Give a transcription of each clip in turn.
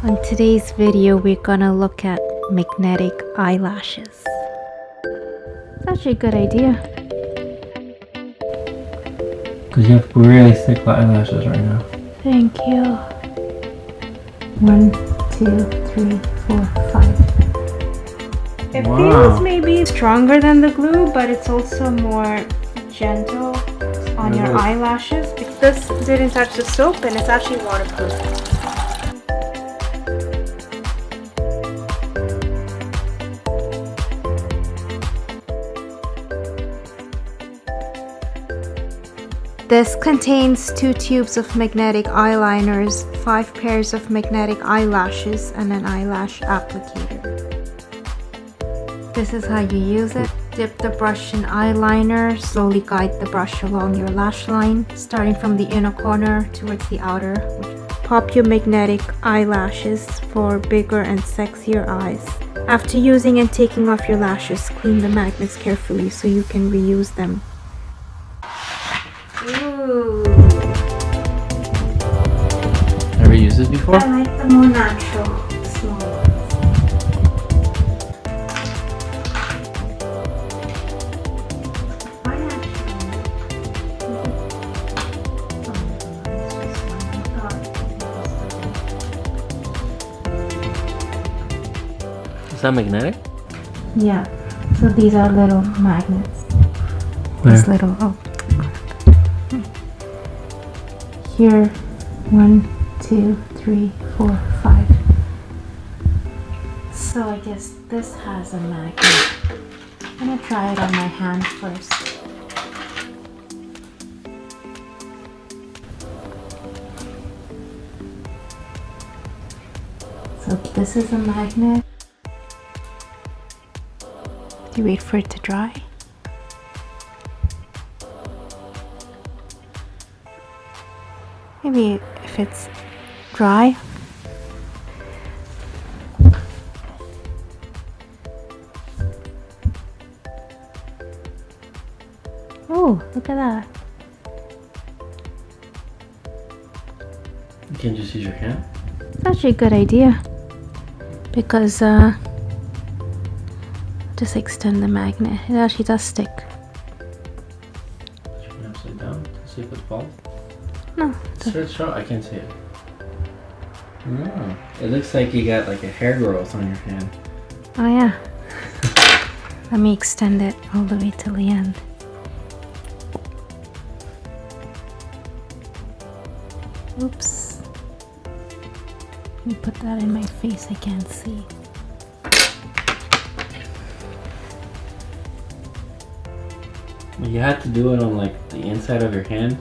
On today's video, we're gonna look at magnetic eyelashes. It's actually a good idea. Because you have really thick eyelashes right now. Thank you. 1, 2, 3, 4, 5. It feels maybe stronger than the glue, but it's also more gentle on your eyelashes. This didn't touch the soap and it's actually waterproof. This contains 2 tubes of magnetic eyeliners, 5 pairs of magnetic eyelashes, and an eyelash applicator. This is how you use it. Dip the brush in eyeliner, slowly guide the brush along your lash line, starting from the inner corner towards the outer. Pop your magnetic eyelashes for bigger and sexier eyes. After using and taking off your lashes, clean the magnets carefully so you can reuse them. Ooh. Ever used this before? I like the more natural, small ones. Is that magnetic? Yeah, so these are little magnets. Where? These little, Here, 1, 2, 3, 4, 5. So I guess this has a magnet. I'm gonna try it on my hand first. So this is a magnet. Do you wait for it to dry? Maybe if it's dry. Oh, look at that. You can just use your hand? It's actually a good idea. Because, just extend the magnet. It actually does stick. Turn it upside down to see if it falls. No. Show, I can't see it. Oh, it looks like you got like a hair growth on your hand. Oh yeah. Let me extend it all the way till the end. Oops. Let me put that in my face, I can't see. You had to do it on like the inside of your hand.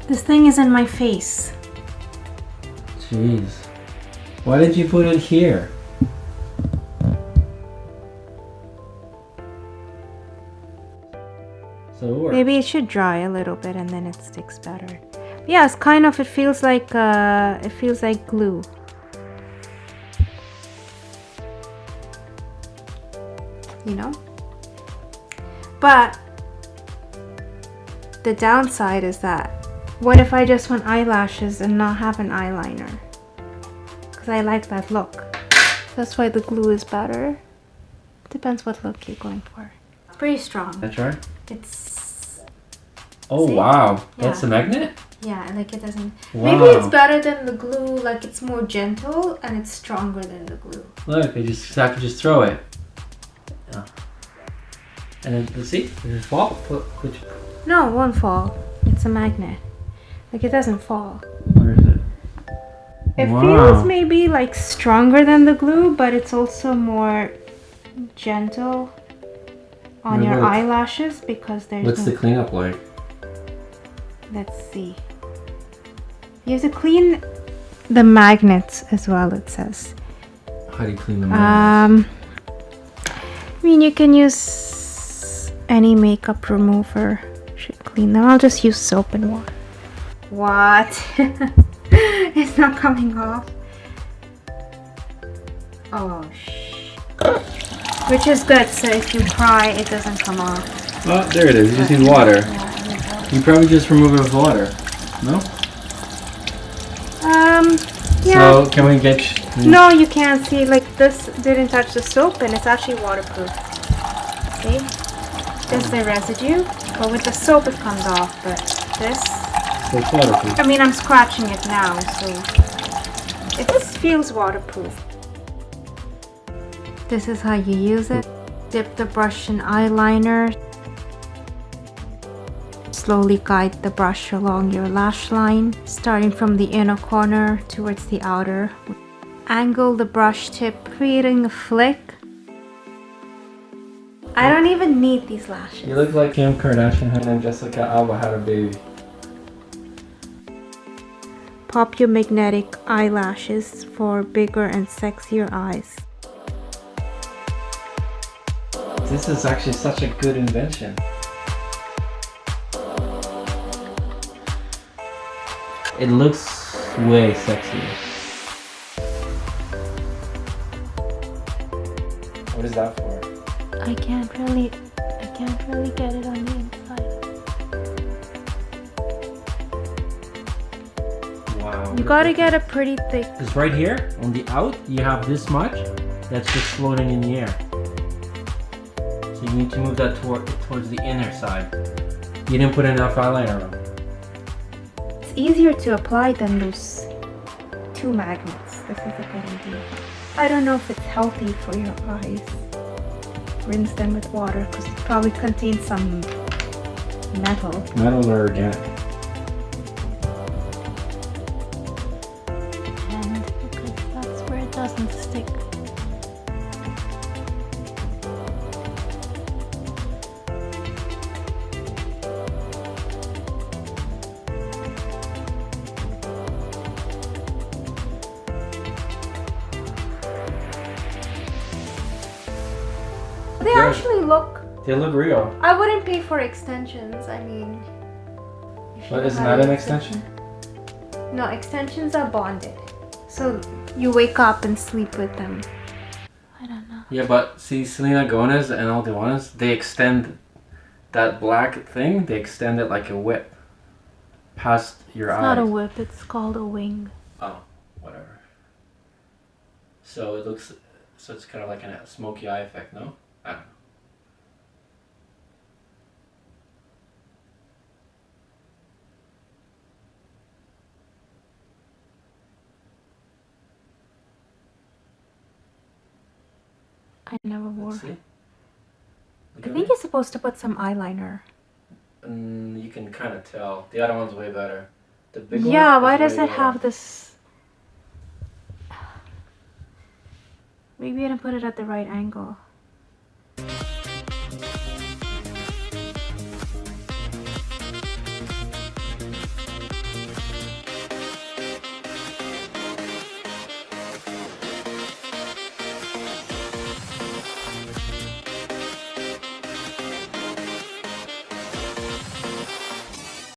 This thing is in my face. Jeez. Why did you put it here? So maybe it should dry a little bit and then it sticks better. Yeah, it's kind of, it feels like glue. You know? But the downside is that what if I just want eyelashes and not have an eyeliner? Because I like that look. That's why the glue is better. Depends what look you're going for. It's pretty strong. That's right. It's... Oh, see? wow. Yeah. That's a magnet? Yeah, like it doesn't... Wow. Maybe it's better than the glue, like it's more gentle and it's stronger than the glue. Look, you just have to just throw it. Yeah. And then, let's see, does it fall? No, it won't fall. It's a magnet. Like it doesn't fall. Where is it? It feels maybe like stronger than the glue, but it's also more gentle on your eyelashes because there's What's the cleanup like? Let's see. You have to clean the magnets as well, it says. How do you clean the magnets? I mean, you can use any makeup remover. Should clean them. I'll just use soap and water. What? It's not coming off. Oh, which is good, so if you cry, it doesn't come off. Oh, there it is. You just need water. Yeah, You probably just remove it with water. No? Yeah. So can we get? No, you can't see. Like this didn't touch the soap, and it's actually waterproof. See? There's the residue, but with the soap it comes off. But this, So it's waterproof. I mean, I'm scratching it now, so it just feels waterproof. This is how you use it. Dip the brush in eyeliner. Slowly guide the brush along your lash line, starting from the inner corner towards the outer. Angle the brush tip, creating a flick. I don't even need these lashes. You look like Kim Kardashian and Jessica Alba had a baby. Pop your magnetic eyelashes for bigger and sexier eyes. This is actually such a good invention. It looks way sexier. What is that for? I can't really get it on the inside. Wow. You gotta get a pretty thick. Because right here, on the out, you have this much that's just floating in the air. So you need to move that towards the inner side. You didn't put enough eyeliner on. It's easier to apply than those two magnets. This is a good idea. I don't know if it's healthy for your eyes. Rinse them with water because it probably contains some metal. Metal or organic? And because that's where it doesn't stick. They Good. actually look. They look real. I wouldn't pay for extensions. I mean. But isn't that an extension? No, extensions are bonded. So you wake up and sleep with them. I don't know. Yeah, but see, Selena Gomez and all the ones, they extend that black thing, they extend it like a whip past your eyes. It's not a whip, it's called a wing. Oh, whatever. So it looks, so it's kind of like a smoky eye effect, no? I don't know. I never wore. Let's see. Look I at think it. you're supposed to put some eyeliner. You can kind of tell. The other one's way better. The big one. Yeah, is why way does it better. have this? Maybe I didn't put it at the right angle.